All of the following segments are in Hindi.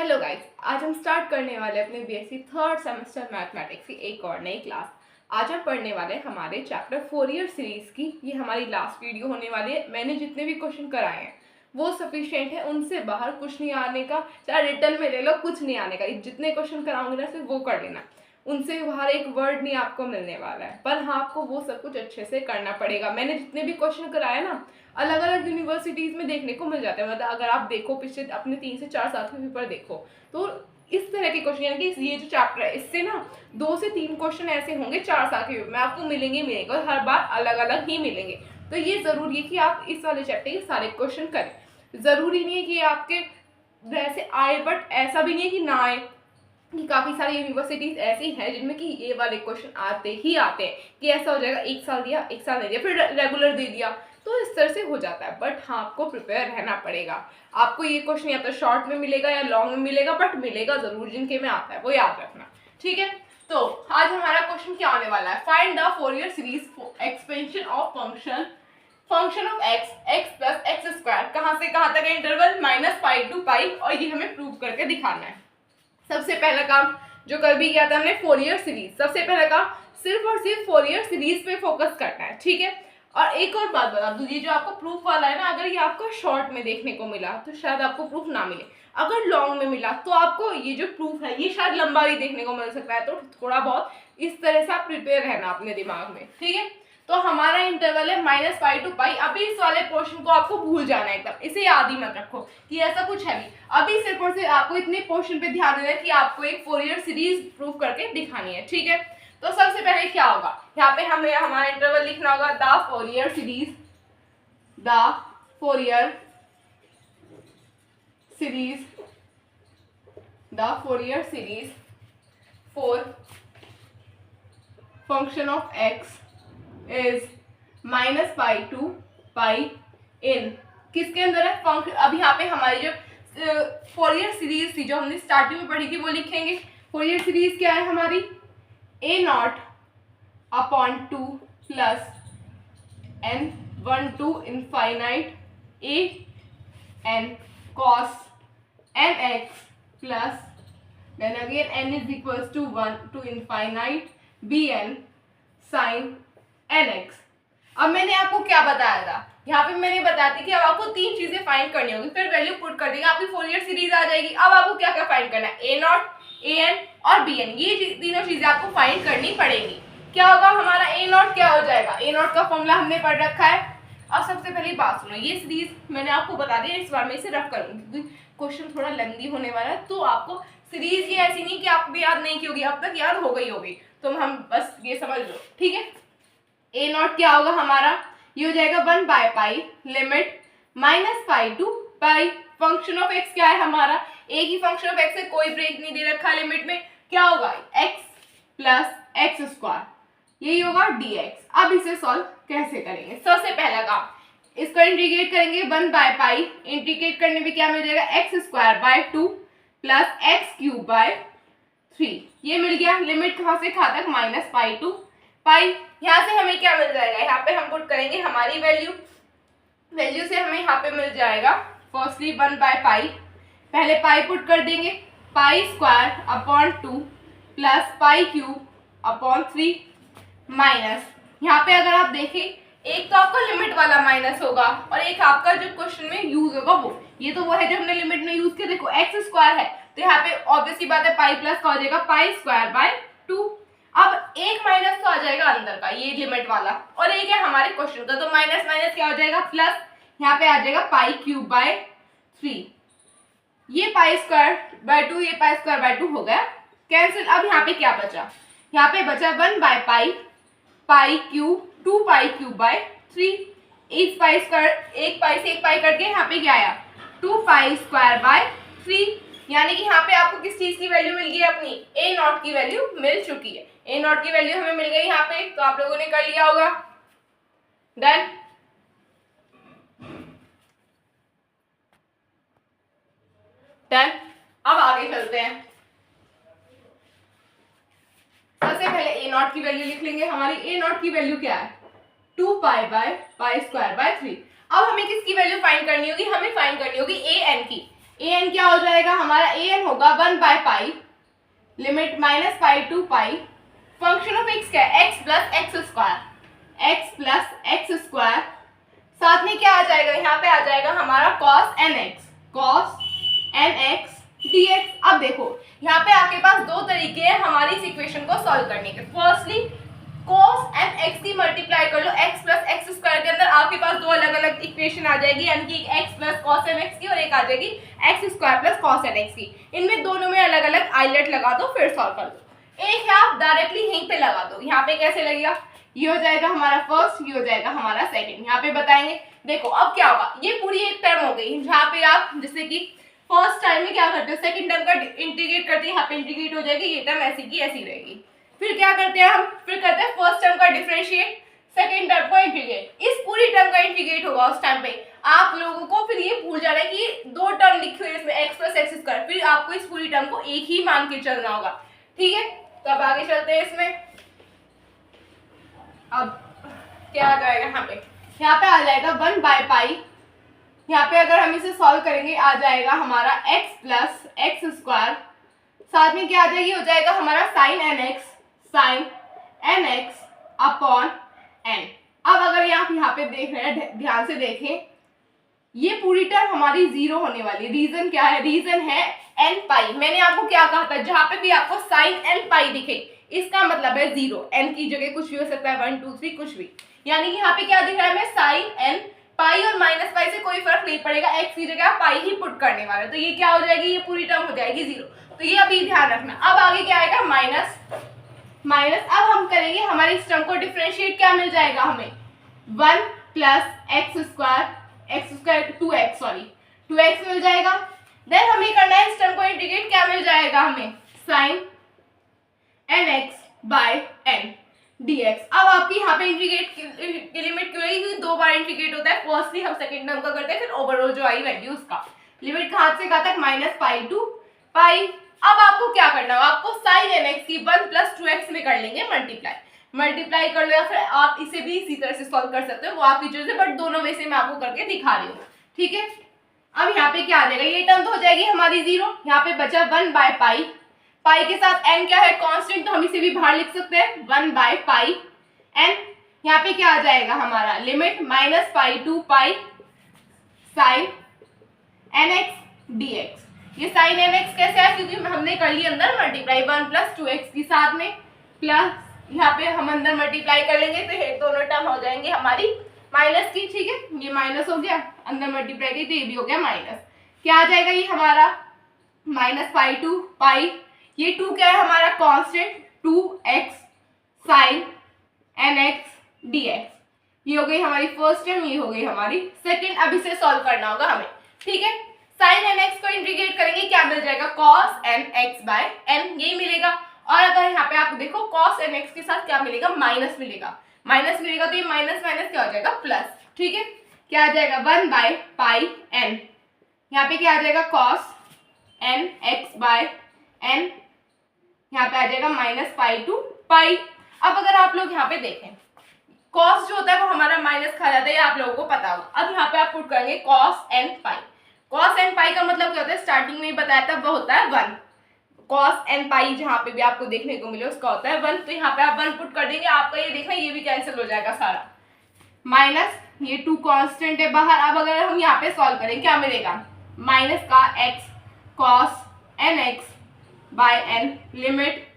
हेलो गाइस, आज हम स्टार्ट करने वाले अपने बीएससी थर्ड सेमेस्टर मैथमेटिक्स की एक और नई क्लास। आज हम पढ़ने वाले हैं हमारे चैप्टर फोरियर सीरीज की। ये हमारी लास्ट वीडियो होने वाली है। मैंने जितने भी क्वेश्चन कराए हैं वो सफिशिएंट है, उनसे बाहर कुछ नहीं आने का। चाहे रिटर्न में ले लो, कुछ नहीं आने का। जितने क्वेश्चन कराऊंगी ना सिर्फ वो कर लेना, उनसे बाहर एक वर्ड नहीं आपको मिलने वाला है। पर हाँ, आपको वो सब कुछ अच्छे से करना पड़ेगा। मैंने जितने भी क्वेश्चन कराए ना, अलग अलग यूनिवर्सिटीज़ में देखने को मिल जाता है। मतलब अगर आप देखो पिछले अपने 3 से 4 साल के पेपर देखो, तो इस तरह के क्वेश्चन, यानी कि ये जो चैप्टर है इससे ना 2 से 3 क्वेश्चन ऐसे होंगे 4 साल के पेपर में आपको मिलेंगे और हर बार अलग अलग ही मिलेंगे। तो ये ज़रूरी है कि आप इस वाले चैप्टर के सारे क्वेश्चन करें। ज़रूरी नहीं है कि आपके वैसे आए, बट ऐसा भी नहीं है कि ना आए। कि काफ़ी सारी यूनिवर्सिटीज़ ऐसी हैं जिनमें कि ये वाले क्वेश्चन आते ही आते हैं कि ऐसा हो जाएगा, एक साल दिया, एक साल नहीं दिया, फिर रेगुलर दे दिया, तो इस तरह से हो जाता है। बट हाँ, आपको प्रिपेयर रहना पड़ेगा। आपको ये क्वेश्चन या तो शॉर्ट में मिलेगा या लॉन्ग में मिलेगा, बट मिलेगा ज़रूर। जिनके में आता है वो याद रखना, ठीक है। तो आज हमारा क्वेश्चन क्या होने वाला है, find the Fourier series expansion of function of x plus X square. कहाँ से कहाँ तक है इंटरवल, -π to π, और ये हमें प्रूव करके दिखाना है। सबसे पहला काम जो कल भी किया था हमने, फोरियर सीरीज। सबसे पहला काम सिर्फ और सिर्फ फोरियर सीरीज पे फोकस करना है, ठीक है। और एक और बात बता दूं, ये जो आपको प्रूफ वाला है ना, अगर ये आपको शॉर्ट में देखने को मिला तो शायद आपको प्रूफ ना मिले। अगर लॉन्ग में मिला तो आपको ये जो प्रूफ है ये शायद लंबा भी देखने को मिल सकता है। तो थोड़ा बहुत इस तरह से आप प्रिपेयर रहना अपने दिमाग में, ठीक है। तो हमारा इंटरवल है -π to π। अभी इस वाले पोर्शन को आपको भूल जाना है एकदम, इसे याद ही मत रखो कि ऐसा कुछ है भी। अभी सिर्फ और सिर्फ आपको इतने पोर्शन पे ध्यान देना है कि आपको एक फोरियर सीरीज प्रूव करके दिखानी है, ठीक है। तो सबसे पहले क्या होगा, यहाँ पे हमें हमारा इंटरवल लिखना होगा the Fourier series for function of x is -π to π in किसके अंदर है, फंक्शन। अब यहाँ पे हमारी जो फोरियर सीरीज थी जो हमने स्टार्टिंग में पढ़ी थी वो लिखेंगे। फोरियर सीरीज क्या है हमारी, a0/2 plus n1 to infinite an cos nx plus then again n is equals to 1 to infinite bn sin nx। अब मैंने आपको क्या बताया था, यहाँ पे मैंने बताया था कि अब आपको 3 चीजें फाइंड करनी होगी, फिर वैल्यू पुट कर देंगे, आपकी फोरियर सीरीज आ जाएगी। अब आपको क्या क्या फाइंड करना है, a0, an और bn, ये तीनों चीजें आपको फाइंड करनी पड़ेगी। क्या होगा हमारा a0, क्या हो जाएगा, a0 का फॉर्मूला हमने पढ़ रखा है। अब सबसे पहली बात सुनो, ये सीरीज मैंने आपको बता दिया, इस बार मैं इसे रफ करूंगी क्योंकि क्वेश्चन थोड़ा लेंथी होने वाला है। तो आपको सीरीज ये ऐसी नहीं कि आपको याद नहीं की होगी, अब तक याद हो गई होगी, तो हम बस ये समझ लो, ठीक है। a0 क्या होगा हमारा, ये हो जाएगा 1/π limit -π to π। Function of x क्या है हमारा, एक ही फंक्शन ऑफ x से कोई ब्रेक नहीं दे रखा लिमिट में, क्या होगा x प्लस एक्स स्क्वायर, यही होगा dx। अब इसे सॉल्व कैसे करेंगे, सबसे पहला काम इसको इंटीग्रेट करेंगे 1/π। इंटीग्रेट करने में क्या मिल जाएगा, x²/2 प्लस x³/3। ये मिल गया। लिमिट कहाँ से कहाँ तक, -π to π। यहाँ से हमें क्या मिल जाएगा, यहाँ पे हम पुट करेंगे हमारी वैल्यू से हमें यहाँ पे मिल जाएगा फर्स्टली 1/π। पहले पाई पुट कर देंगे, π²/2 प्लस π³/3 माइनस, यहाँ पे अगर आप देखें एक तो आपका लिमिट वाला माइनस होगा और एक आपका जो क्वेश्चन में यूज होगा वो, ये तो वो है जो हमने लिमिट में यूज किया। देखो x² है तो यहाँ पे ऑब्वियसली बात है पाई प्लस का हो जाएगा π²/2। अब एक माइनस तो आ जाएगा अंदर का, ये लिमिट वाला, और एक है हमारे क्वेश्चन का, तो माइनस माइनस क्या हो जाएगा प्लस, यहाँ पे आ जाएगा π³/3। ये π²/2 ये π²/2 हो गया कैंसिल। अब यहाँ पे क्या बचा, यहाँ पे बचा 1/π π³ 2π³/3। एक पाई से एक पाई करके यहाँ पे क्या आया 2π²/3। यानी कि यहाँ पे आपको किस चीज की वैल्यू मिल गई, अपनी a0 की वैल्यू मिल चुकी है। a0 की वैल्यू हमें मिल गई यहाँ पे, तो आप लोगों ने कर लिया होगा। डन। अब आगे चलते हैं। सबसे पहले a0 की वैल्यू लिख लेंगे। हमारी a0 की वैल्यू क्या है, 2π/π²/3। अब हमें किसकी वैल्यू फाइंड करनी होगी, हमें फाइंड करनी होगी an की। ए एन क्या हो जाएगा हमारा, ए एन होगा one by pi limit -pi to pi, function of x क्या है, एक्स प्लस एक्स स्क्वायर, साथ में क्या आ जाएगा, यहाँ पे आ जाएगा हमारा cos nx dx। अब देखो यहाँ पे आपके पास दो तरीके हैं हमारी इस इक्वेशन को सॉल्व करने के। फर्स्टली cos nx की मल्टीप्लाई कर लो x प्लस एक्स स्क्वायर के अंदर, आपके पास दो अलग अलग इक्वेशन आ जाएगी, यानी कि x प्लस cos nx की और एक आ जाएगी x square plus cos nx की। इनमें दोनों में अलग अलग आइलेट लगा दो, फिर सॉल्व कर दो। एक है आप डायरेक्टली यहीं पे लगा दो, यहाँ पे कैसे लगेगा, ये हो जाएगा हमारा फर्स्ट, ये हो जाएगा हमारा सेकंड, यहाँ पे बताएंगे। देखो अब क्या होगा, ये पूरी एक टर्म हो गई जहाँ पे आप जैसे कि फर्स्ट टाइम में क्या करते हो, सेकंड टर्म का इंटीग्रेट करते हैं, यहाँ पे इंटीग्रेट हो जाएगी, ये टर्म ऐसी की ऐसी रहेगी। फिर क्या करते हैं हम, फिर करते हैं फर्स्ट टर्म का डिफरेंशिएट, सेकंड टर्म को इंटीग्रेट, इस पूरी टर्म का इंटीग्रेट होगा उस टाइम पे आप लोगों को। फिर ये भूल जा रहा है कि दो टर्म लिखी हुई है इसमें, एक्स प्लस एक्स स्क्वायर, फिर आपको इस पूरी टर्म को एक ही मान के चलना होगा, ठीक है। तो अब आगे चलते हैं इसमें। अब क्या आ जाएगा यहाँ पे आ जाएगा 1/पाई, यहाँ पे अगर हम इसे सॉल्व करेंगे आ जाएगा हमारा x प्लस एक्स स्क्वायर, साथ में क्या आ जाएगी, हो जाएगा हमारा sin nx अपॉन n। अब अगर आप यहाँ पे देख रहे हैं, ध्यान से देखें, ये पूरी टर्म हमारी जीरो होने वाली है। रीजन क्या है, रीजन है n पाई। मैंने आपको क्या कहा था, जहां पे भी आपको sin n पाई दिखे इसका मतलब है जीरो, n की जगह कुछ भी हो सकता है, 1 2 3 कुछ भी, यानी कि यहाँ पे क्या दिख रहा है हमें, sin n पाई और माइनस पाई से कोई फर्क नहीं पड़ेगा, x की जगह आप पाई ही पुट करने वाले, तो ये क्या हो जाएगी, ये पूरी टर्म हो जाएगी जीरो। तो ये अभी ध्यान रखना। अब आगे क्या आएगा, माइनस, अब हम करेंगे हमारी इस टर्म को डिफरेंशिएट, क्या मिल जाएगा हमें, 1 प्लस एक्स स्क्वायर 2x मिल जाएगा। देन हमें करना है इस टर्म को इंटीग्रेट, क्या मिल जाएगा हमें, sin nx by n dx। अब आपकी यहाँ पे इंटीग्रेट की लिमिट क्यों रहेगी, दो बार इंटीग्रेट होता है, फर्स्टली हम सेकंड टर्म का करते हैं, फिर ओवरऑल जो आई वैल्यू उसका लिमिट कहाँ से कहाँ तक, -पाई टू पाई। अब आपको क्या करना है, आपको sin nx की 1 प्लस 2x में कर लेंगे मल्टीप्लाई कर लो, या फिर आप इसे भी इसी तरह से सॉल्व कर सकते हो, वो आपकी चॉइस है, बट दोनों में से मैं आपको करके दिखा रही हूँ, ठीक है। अब यहाँ पे क्या आ जाएगा, ये टर्म तो हो जाएगी हमारी जीरो, यहाँ पे बचा 1/पाई, पाई के साथ n क्या है, कांस्टेंट, तो हम इसे भी बाहर लिख सकते हैं 1/पाई n। यहाँ पे क्या आ जाएगा हमारा limit -pi to pi sin nx dx। ये sin nx कैसे है, क्योंकि हमने कर ली अंदर मल्टीप्लाई 1 प्लस 2x की, साथ में प्लस यहाँ पे हम अंदर मल्टीप्लाई कर लेंगे, तो ये दोनों टर्म हो जाएंगे हमारी माइनस की, ठीक है। ये माइनस हो गया, अंदर मल्टीप्लाई की, तो ये भी हो गया माइनस। क्या आ जाएगा ये हमारा, -पाई टू पाई, ये 2 क्या है हमारा constant, 2x sin nx dx। ये हो गई हमारी फर्स्ट टर्म, ये हो गई हमारी सेकंड। अब इसे सॉल्व करना होगा हमें, ठीक है। sin nx को इंटीग्रेट करेंगे, क्या मिल जाएगा, cos nx बाय n, यही मिलेगा। और अगर यहाँ पे आप देखो cos nx के साथ क्या मिलेगा, माइनस मिलेगा, तो ये माइनस क्या हो जाएगा, प्लस, ठीक है। क्या आ जाएगा, 1/पाई n, यहाँ पे क्या आ जाएगा, cos nx बाय n, यहाँ पे आ जाएगा -पाई टू पाई। अब अगर आप लोग यहाँ पे देखें, cos जो होता है वो हमारा माइनस खा जाता है, आप लोगों को पता होगा। अब यहाँ पे आप पुट करेंगे cos n पाई का मतलब क्या होता है, स्टार्टिंग में ही बताया था, वो होता है 1। cos n पाई जहाँ पे भी आपको देखने को मिले उसका होता है 1, तो यहाँ पे आप 1 पुट कर देंगे, आपका ये देखना ये भी कैंसिल हो जाएगा सारा, माइनस ये 2 कांस्टेंट है बाहर। अब अगर हम यहाँ पे सॉल्व करें, क्या मिलेगा, माइनस का x cos nx by n limit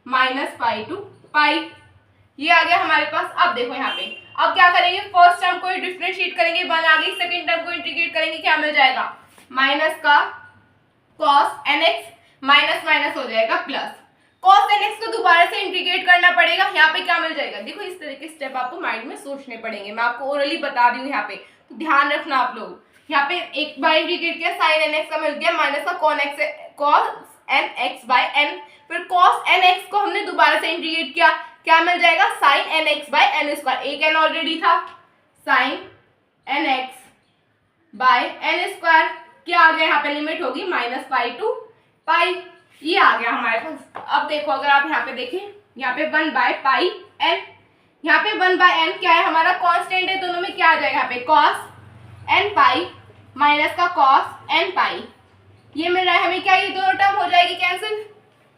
-pi to pi, ये आ गया हमारे पास। अब देखो यहाँ पे, अब क्या करेंगे, फर्स्ट टर्म को डिफरेंशिएट करेंगे, 1 आ गई, सेकंड टर्म को इंटीग्रेट करेंगे, क्या मिल जाएगा, माइनस का cos nx माइनस हो जाएगा प्लस, cos nx को दोबारा से इंटीग्रेट करना पड़ेगा, यहाँ पे क्या मिल जाएगा, देखो इस तरह के स्टेप आपको माइंड में सोचने पड़ेंगे, मैं आपको ओरली बता रही हूँ यहाँ पे, तो ध्यान रखना आप लोग। यहाँ पे एक बार इंटीग्रेट किया, sin nx का मिल गया, माइनस का cos nx बाय n, फिर cos nx को हमने दोबारा से इंटीग्रेट किया, क्या मिल जाएगा, sin nx by n square, एक n ऑलरेडी था, sin nx by n square, क्या आ गया यहाँ पे, लिमिट होगी -पाई टू पाई, ये आ गया हमारे पास। अब देखो अगर आप यहाँ पे देखें, यहाँ पे 1/पाई n, यहाँ पे 1/n क्या है हमारा, कांस्टेंट है, दोनों में क्या आ जाएगा, यहाँ पे cos n पाई माइनस का cos n पाई, ये मिल रहा है हमें क्या, ये दोनों टर्म हो जाएगी कैंसिल,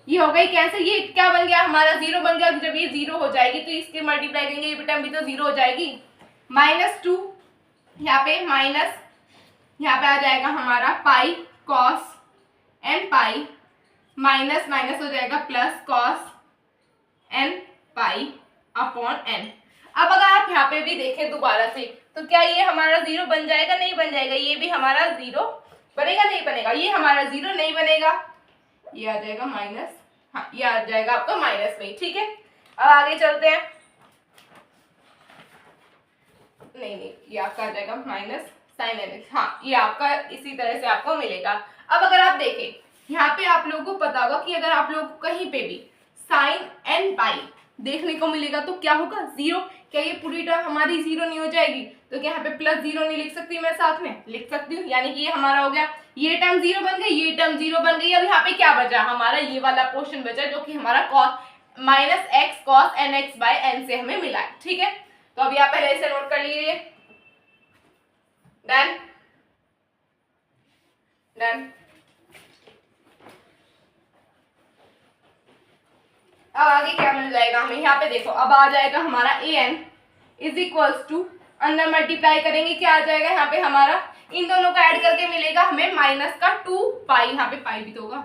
ये हो गई कैंसिल, ये क्या बन गया हमारा, जीरो बन गया। जब ये जीरो हो जाएगी तो इसके मल्टीप्लाई करेंगे ये टर्म भी तो जीरो हो जाएगी। -2 यहाँ पे माइनस, यहाँ पे आ जाएगा हमारा pi cos N pi, minus minus हो जाएगा plus cos N pi upon N. अब अगर आप यहाँ पे भी देखें दोबारा से तो क्या ये हमारा जीरो बन जाएगा, नहीं बन जाएगा, ये भी हमारा जीरो बनेगा, नहीं बनेगा, ये हमारा जीरो नहीं बनेगा, ये आ जाएगा माइनस, हाँ ये आ जाएगा आपका माइनस में, ठीक है। अब आगे चलते हैं, नहीं ये आपका आ जाएगा माइनस साइन एन एक्स, हाँ ये आपका इसी तरह से आपको मिलेगा। अब अगर आप देखें यहाँ पे आप लोगों को पता होगा कि अगर आप लोगों को कहीं पे भी साइन एन पाई देखने को मिलेगा तो क्या होगा, जीरो। क्या ये पूरी टर्म हमारी जीरो नहीं हो जाएगी, तो क्या यहाँ पे प्लस जीरो नहीं लिख सकती, मैं साथ में लिख सकती हूँ, यानी कि ये हमारा हो गया, ये टर्म जीरो बन गई, ये टर्म जीरो बन गई। अब यहाँ पे क्या बचा हमारा, ये वाला पोर्शन बचा जो कि हमारा cos minus X cos N X by N से हमें मिला है, ठीक है। तो अभी आप पहले इसे नोट कर लीजिए, डन डन। अब आगे क्या मिल जाएगा हमें, यहाँ पे देखो अब आ जाएगा हमारा a N is equals to, अंदर मल्टीप्लाई करेंगे क्या आ जाएगा यहाँ पे हमारा, इन दोनों का ऐड करके मिलेगा हमें माइनस का 2 पाई, यहाँ पे पाई भी तो होगा,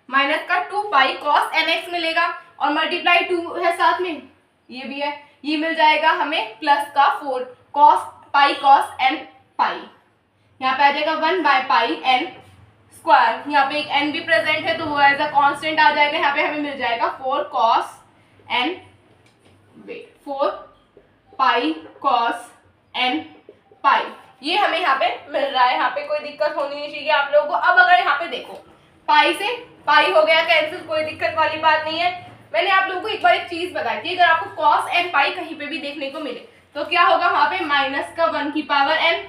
माइनस का 2 पाई कॉस एन एक्स मिलेगा, और मल्टीप्लाई 2 है साथ में, ये भी है, ये मिल जाएगा हमें प्लस का 4 कॉस पाई कॉस एन पाई, यहाँ पे आ जाएगा 1 बाय पाई एन स्क्वायर, यहाँ पे एक n भी प्रेजेंट है तो वो एज अ कांस्टेंट आ जाएगा, यहाँ पे हमें मिल जाएगा 4 cos n 4 पाई cos n पाई, ये हमें यहाँ पे मिल रहा है, यहाँ पे कोई दिक्कत होनी नहीं चाहिए आप लोगों को। अब अगर यहाँ पे देखो पाई से पाई हो गया कैंसिल, कोई दिक्कत वाली बात नहीं है। मैंने आप लोगों को एक बार एक चीज बताई थी, अगर आपको cos n पाई कहीं पे भी देखने को मिले तो क्या होगा, वहां पे माइनस का 1 की पावर n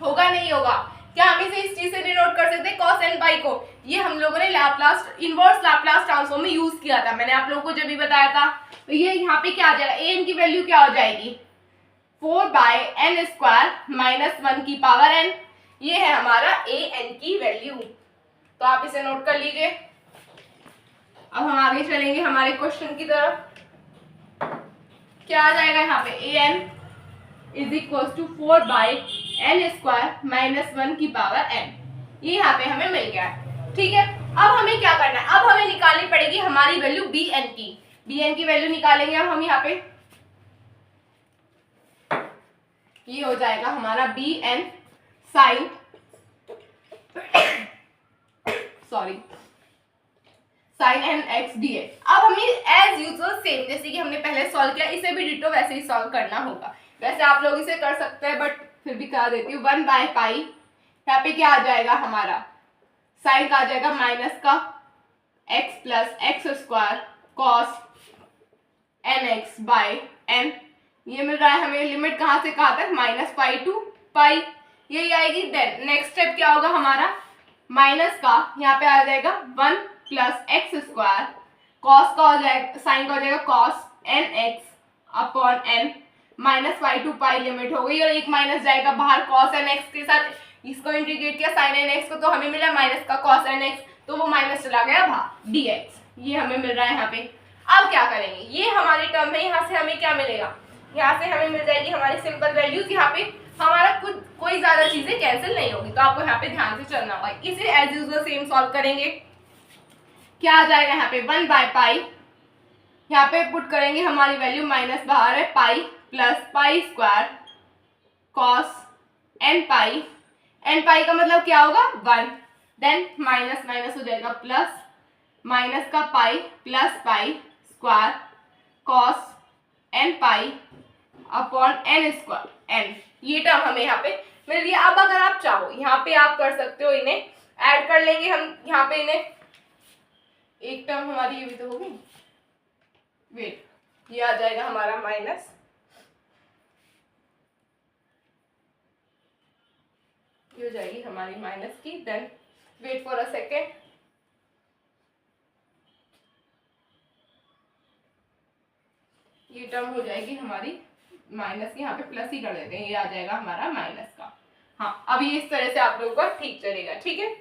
होगा, नहीं होगा, क्या हम इसे इस चीज से डिनोट कर सकते हैं cos n पाई को, ये हम लोगों ने लैप्लास इनवर्स लैप्लास ट्रांसफॉर्म में यूज किया था, मैंने आप लोगों को जब भी बताया था। तो ये यहाँ पे क्या आ जाएगा, a n की वैल्यू क्या हो जाएगी 4 बाय एन स्क्वायर माइनस 1 की पावर n, ये है हमारा a n की वैल्यू, तो आप इसे नोट कर लीजिए। अब हम आगे चलेंगे हमारे क्वेश्चन की तरफ, क्या आ जाएगा यहाँ पे a n is equal to 4 by N square minus 1 की पावर n, ये यहाँ पे हमें मिल गया है, ठीक है। अब हमें क्या करना है, अब हमें निकालनी पड़ेगी हमारी वैल्यू bn की, bn की वैल्यू निकालेंगे अब हम यहाँ पे, ये हो जाएगा हमारा bn sine sine N X D X. अब हमें एज यूजुअल सेम जैसे कि हमने पहले सॉल्व किया इसे भी डिटो वैसे ही सॉल्व करना होगा, वैसे आप लोग इसे कर सकते हैं बट फिर भी करा देती हूँ। 1 बाय पाई, यहाँ पे क्या आ जाएगा हमारा साइन का आ जाएगा माइनस का x plus X square cos N X by N, ये मिल रहा है हमें, लिमिट कहाँ से कहाँ तक माइनस पाई टू पाई, यही आएगी। देन नेक्स्ट स्टेप क्या होगा हमारा, माइनस का यहाँ पे आ जाएगा 1 प्लस एक्स स्क्वायर कॉस का हो जाएगा, साइन का हो जाएगा cos N X upon N, minus pi to pi limit हो गई, और एक माइनस जाएगा बाहर कॉस एन एक्स के साथ, इसको इंटीग्रेट किया साइन एन एक्स को तो हमें मिला माइनस का कॉस एन एक्स, तो वो माइनस चला गया बाहर डी एक्स, ये हमें मिल रहा है यहाँ पे। अब क्या करेंगे, ये हमारी टर्म है, यहाँ से हमें क्या मिलेगा, यहाँ से हमें मिल जाएगी हमारी सिंपल वैल्यूज, यहाँ पे हमारा कुछ कोई ज्यादा चीजें कैंसिल नहीं होगी, तो आपको यहाँ पे ध्यान से चलना होगा। इसे एज यूजुअल सेम सॉल्व करेंगे, क्या आ जाएगा यहाँ पे 1 बाय पाई, यहाँ पे पुट करेंगे हमारी वैल्यू माइनस बाहर है pi plus pi square cos N pi का मतलब क्या होगा 1, देन माइनस माइनस हो जाएगा प्लस, माइनस का pi plus pi square cos N pi upon N square N, ये टर्म हमें यहाँ पे मिल गया। अब अगर आप चाहो यहाँ पे आप कर सकते हो, इन्हें ऐड कर लेंगे हम यहाँ पे, इन्हें एक टर्म हमारी ये भी तो होगी, वेट ये आ जाएगा हमारा माइनस, ये हो जाएगी हमारी माइनस की, then wait for a second, ये टर्म हो जाएगी हमारी माइनस की, यहाँ पे प्लस ही कर देते हैं, ये आ जाएगा हमारा माइनस का। हाँ अब ये इस तरह से आप लोगों का ठीक चलेगा, ठीक है।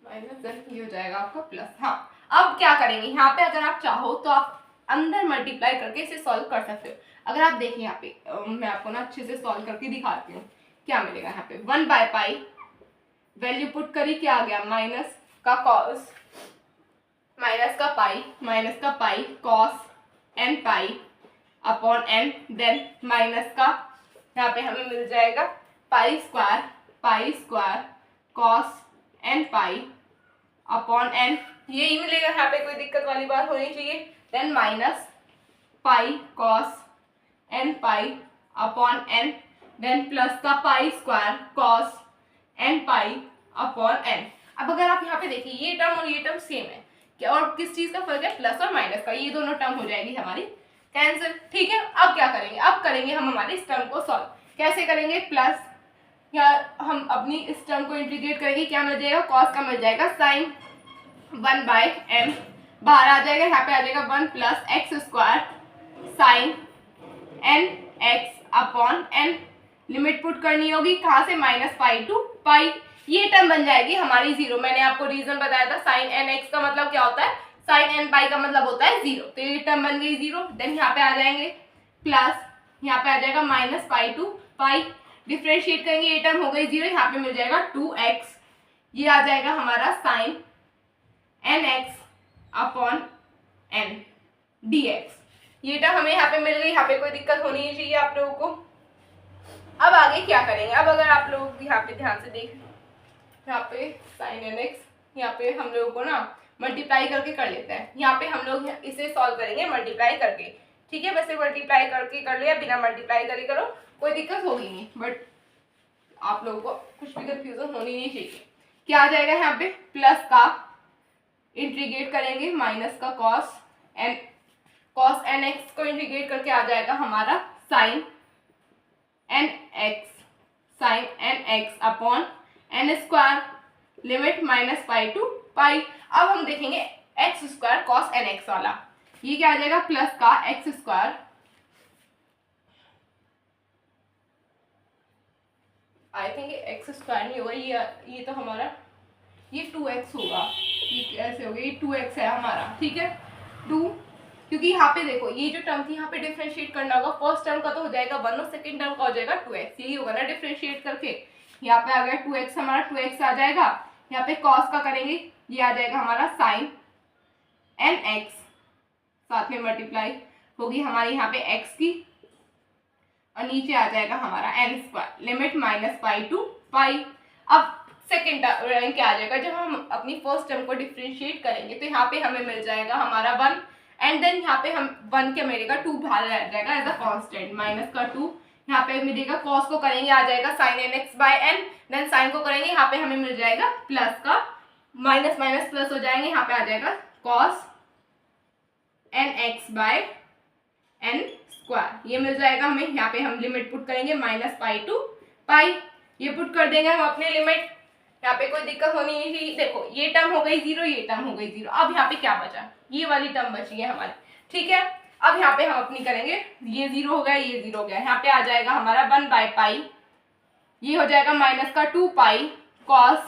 माइनस देन ये हो जाएगा आपका प्लस। हाँ, अब क्या करेंगे यहाँ पे, अगर आप चाहो तो आप अंदर मल्टीप्लाई करके इसे सॉल्व कर सकते हो। अगर आप देखें यहाँ पे मैं आपको ना अच्छे से सॉल्व करके दिखाती हूँ क्या मिलेगा। यहाँ पे 1/पाई वैल्यू पुट करी, क्या आ गया माइनस का कॉस, माइनस का pi cos n pi upon n, then minus का यहाँ पे हमें मिल जाएगा pi square cos n pi upon n, यही मिलेगा। यहाँ पे कोई दिक्कत वाली बात होनी चाहिए। Then minus pi cos n pi upon n, then plus का pi square cos n pi upon n। अब अगर आप यहाँ पे देखिए ये टर्म और ये टर्म सेम है क्या, और किस चीज का फर्क है, प्लस और माइनस का, ये दोनों टर्म हो जाएगी हमारी कैंसिल। ठीक है, अब क्या करेंगे, अब करेंगे हम हमारे इस टर्म को सॉल्व। कैसे करेंगे, प्लस या हम अपनी इस टर्म को इंटीग्रेट करेंगे, क्या मिल जाएगा, कॉस का मिल जाएगा साइन 1/m बाहर आ जाएगा, यहाँ पे आ जाएगा 1 plus X square sine n x upon n, limit put करनी होगी कहाँ से, -पाई टू पाई, ये टर्म बन जाएगी हमारी 0। मैंने आपको रीजन बताया था, साइन n x का मतलब क्या होता है, साइन n पाई का मतलब होता है 0, तो ये टर्म बन गई 0। देन यहाँ पे आ जाएंगे प्लस, यहाँ पे आ जाएगा -पाई टू पाई, डिफ्रेंशिएट करेंगे, ये टर्म हो गई 0, यहाँ पे मिल जाएगा 2x, ये आ जाएगा हमारा sine nx upon n dx, ये टर्म हमें यहाँ पे मिल गई। यहाँ पे कोई दिक्कत होनी नहीं चाहिए आप लोगों को। अब आगे क्या करेंगे, अब अगर आप लोग यहाँ पे ध्यान से देखें, यहाँ पे साइन nx, यहाँ पे हम लोगों को ना मल्टीप्लाई करके कर लेते हैं। यहाँ पे हम लोग इसे सॉल्व करेंगे मल्टीप्लाई करके, ठीक है। वैसे मल्टीप्लाई करके कर ले या बिना मल्टीप्लाई करे करो, कोई दिक्कत होगी नहीं, बट आप लोगों को कुछ भी कंफ्यूजन होनी नहीं चाहिए। क्या आ जाएगा यहाँ पे, प्लस का इंटीग्रेट करेंगे माइनस का कॉस nx को इंटीग्रेट करके आ जाएगा हमारा sine nx upon n square, limit -pi to pi. अब हम देखेंगे एक्स स्क्वायर कॉस nx वाला, ये क्या आ जाएगा, प्लस का x square, I think x square नहीं होगा, ये तो हमारा ये 2x होगा, ये कैसे हो गया, ये 2x है हमारा, ठीक है 2, क्योंकि यहाँ पे देखो ये जो टर्म थी यहाँ पे डिफरेंशिएट करना होगा, फर्स्ट टर्म का तो हो जाएगा 1 और सेकंड टर्म का हो जाएगा 2x, यही होगा ना डिफरेंशिएट करके। यहाँ पे आ गया 2x, हमारा 2x आ जाएगा, यहाँ पे cos का करेंगे, ये आ जाएगा हमारा साइन nx, साथ में मल्टीप्लाई होगी हमारी यहाँ पे x की, और नीचे आ जाएगा हमारा n square, limit -pi to pi. अब सेकेंड टर्म क्या आ जाएगा, जब हम अपनी फर्स्ट टर्म को डिफरेंशिएट करेंगे तो यहाँ पे हमें मिल जाएगा हमारा 1, एंड देन यहाँ पे हम 1 क्या मिलेगा, 2 बाहर रह जाएगा एज अ कांस्टेंट, माइनस का 2 यहाँ पे मिलेगा, cos को करेंगे आ जाएगा sin nx by n, then sin को करेंगे यहाँ पे हमें मिल जाएगा प्लस का, माइनस माइनस प्लस हो जाएंगे, यहाँ पे आ जाएगा cos nx by n square, ये मिल जाएगा हमें। यहाँ पे हम लिमिट पुट करेंगे -पाई टू पाई, ये पुट कर देंगे हम अपने लिमिट, यहाँ पे कोई दिक्कत होनी नहीं चाहिए। देखो ये टर्म हो गई 0, ये टर्म हो गई 0, अब यहाँ पे क्या बचा, ये वाली टर्म बची है हमारी, ठीक है। अब यहाँ पे हम अपनी करेंगे, ये 0 हो गया, ये 0 हो गया, यहाँ पे आ जाएगा हमारा 1/पाई, ये हो जाएगा माइनस का 2 pi cos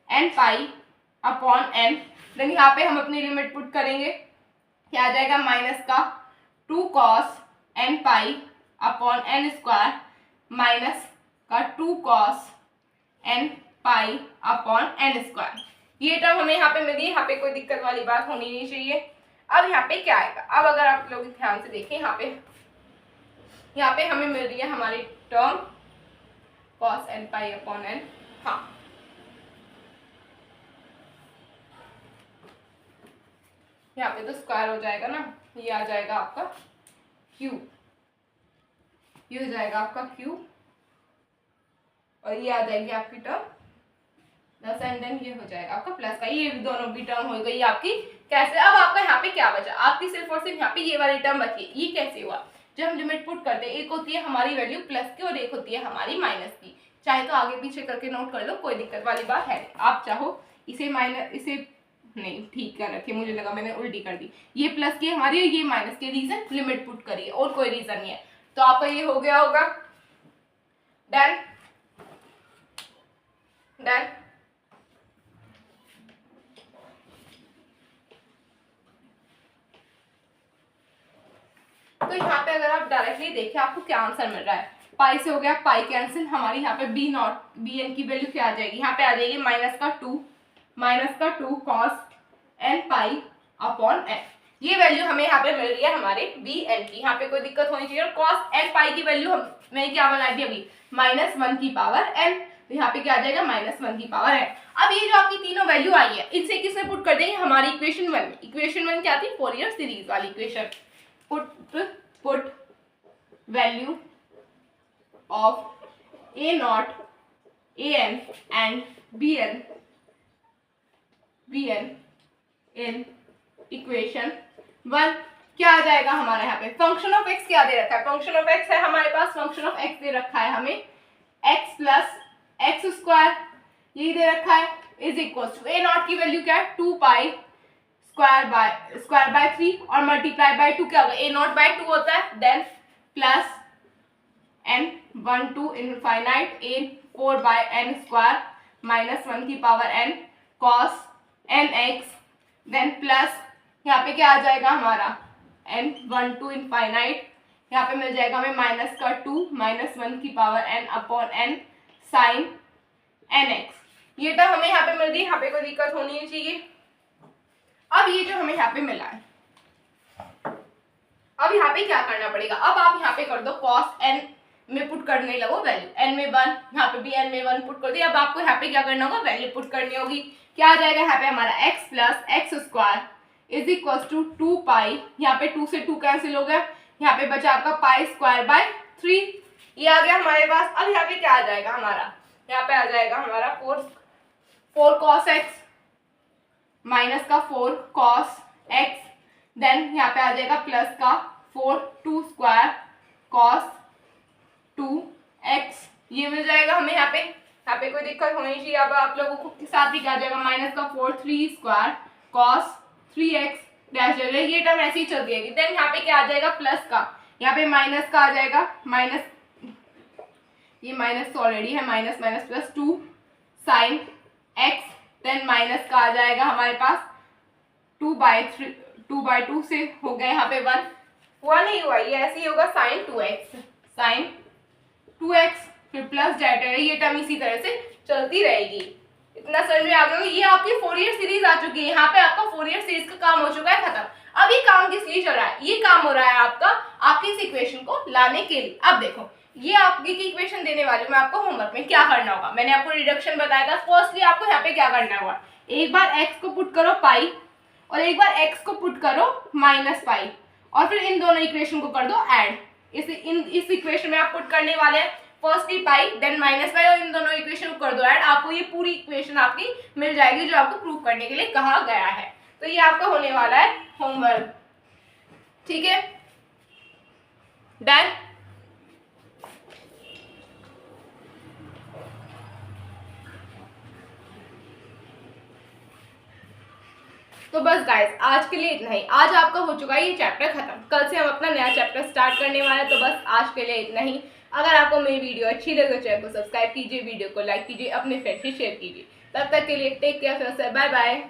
n pi upon n, then यहाँ पे हम अपनी लिमिट पुट करेंगे, क्या आ जाएगा, माइनस का 2 cos n pi upon n square, minus का 2 cos n pi upon n square, ये टर्म हमें यहाँ पे मिली है, यहाँ पे कोई दिक्कत वाली बात होनी नहीं चाहिए। अब यहाँ पे क्या आएगा, अब अगर आप लोग ध्यान से देखें, यहाँ पे हमें मिल रही है हमारी term cos n pi upon n, हाँ यहाँ पे तो स्क्वायर हो जाएगा ना, ये आ जाएगा आपका क्यूब, ये हो जाएगा आपका क्यूब, और ये आ जाएगी आपकी टर्म 10, एंड देन ये हो जाएगा आपका प्लस का, ये दोनों भी टर्म हो गई आपकी कैसे। अब आपका यहाँ पे क्या बचा, आपकी सिर्फ और सिर्फ यहाँ पे ये वाली टर्म बची है। ये कैसे हुआ, जब हम लिमिट पुट करते हैं, एक होती है हमारी वैल्यू प्लस की और एक होती है हमारी माइनस की, चाहे तो आगे पीछे करके नोट कर लो, कोई दिक्कत वाली बात है। आप चाहो इसे इसे नहीं ठीक कर रखिए, मुझे लगा मैंने उल्टी कर दी, ये प्लस की हमारी और ये माइनस की, रीजन लिमिट पुट करिए और कोई रीजन नहीं है। तो आपका ये हो गया होगा डन डन। ही देखिए आपको क्या आंसर मिल रहा है। पाई से हो गया पाई कैंसिल, हमारी यहाँ पे बी नॉट बी एन की वैल्यू क्या आ जाएगी, यहाँ पे आ जाएगी माइनस का two cos N pi upon N. ये वैल्यू हमें यहाँ पे मिल रही है हमारे बी एन की। यहाँ पे कोई दिक्कत होनी चाहिए। और कॉस एन पाई की वैल्यू मैंने क्या बनाई थी अभी, -1 की पावर एन, तो यहाँ पे क्या आ जाएगा -1 की पावर एन। अब ये जो आपकी तीनों वैल्यू आई है इनसे किसमें पुट कर देंगे, हमारी इक्वेशन 1 में। इक्वेशन 1 क्या थी, फोरियर सीरीज वाली equation. Put value of A naught A N and B N in equation 1। क्या आ जाएगा हमारा यहाँ पे, फंक्शन ऑफ एक्स क्या दे रखा है, फंक्शन ऑफ एक्स है हमारे पास, फंक्शन ऑफ एक्स दे रखा है हमें एक्स प्लस एक्स स्क्वायर, यही दे रखा है, is equal to A naught की वैल्यू क्या है 2 पाई स्क्वायर बाय 3 और मल्टीप्लाई बाय 2 क्या होगा, ए नॉट बाय 2 होता है, then plus n 1 to infinite a 4 by n square -1 की power n cos nx, then plus यहाँ पे क्या आ जाएगा हमारा n 1 to इनफाइनाइट, यहाँ पे मिल जाएगा हमें -2 -1 की power n upon n sine nx। ये तो हमें यहाँ पे मिल गई, यहाँ पे कोई दिक्कत होनी नहीं चाहिए। अब ये जो हमें यहाँ पे मिला है, अब यहाँ पे क्या करना पड़ेगा, अब आप यहाँ पे कर दो cos n में पुट करने लगो वैल्यू, n में 1, यहाँ पे भी n में 1 पुट कर दिया। अब आपको यहाँ पे क्या करना होगा, वैल्यू पुट करनी होगी। क्या आ जाएगा यहाँ पे हमारा x plus X square is equal to 2 pi, यहाँ पे 2 से 2 कैंसिल हो गया, यहाँ पे बचा आपका पाई स्क्वायर बाय 3, ये आ गया हमारे पास। अब यहाँ पे क्या आ जाएगा हमारा, यहाँ पे आ जाएगा हमारा 4 cos x माइनस का 4 cos x, देन यहाँ पे आ जाएगा प्लस का 4 2 स्क्वायर cos 2x, ये मिल जाएगा हमें यहाँ पे कोई दिक्कत होनी चाहिए। अब आप लोगों को साथ ही क्या आ जाएगा माइनस का 4 3 स्क्वायर cos 3x डैश जाएगा, ये टर्म ऐसे ही चल जाएगी। देन यहाँ पे क्या आ जाएगा प्लस का, यहाँ पे माइनस का आ जाएगा माइनस, ये माइनस तो ऑलरेडी है, minus minus plus 2 sine x, then minus का आ जाएगा हमारे पास 2/2 से हो गया यहाँ पे 1 ही हुआ, ये ऐसे ही होगा साइन 2x, फिर प्लस डेल्टा, ये टर्म इसी तरह से चलती रहेगी। इतना समझ में आ गया। ये आपकी फोरियर सीरीज आ चुकी है, यहाँ पे आपका फोरियर सीरीज का काम हो चुका है खत्म। अब ये काम किस लिए चल रहा है, ये काम हो रहा है आपका आपकी इस इक्वेशन को लाने के लिए। अब देखो ये आपकी की इक्वेशन देने वाली हूँ मैं आपको, होमवर्क में क्या करना होगा, मैंने आपको रिडक्शन बताया था। फर्स्टली आपको यहाँ पे क्या करना होगा, एक बार x को पुट करो पाई और एक बार x को पुट करो माइनस पाई, और फिर इन दोनों इक्वेशन को कर दो ऐड। इस इक्वेशन में आप पुट करने वाले हैं फर्स्टली पाई देन माइनस पाई, और इन दोनों इक्वेशन को कर दो ऐड, आपको ये पूरी इक्वेशन आपकी मिल जाएगी जो आपको प्रूव करने के लिए कहा गया है। तो ये आपका होने वाला है होमवर्क, ठीक है, डन। तो बस गाइस आज के लिए इतना ही। आज आपका हो चुका है ये चैप्टर खत्म, कल से हम अपना नया चैप्टर स्टार्ट करने वाले हैं। तो बस आज के लिए इतना ही। अगर आपको मेरी वीडियो अच्छी लगे तो चैनल को सब्सक्राइब कीजिए, वीडियो को लाइक कीजिए, अपने फ्रेंड से शेयर कीजिए। तब तक के लिए टेक केयर, बाय बाय।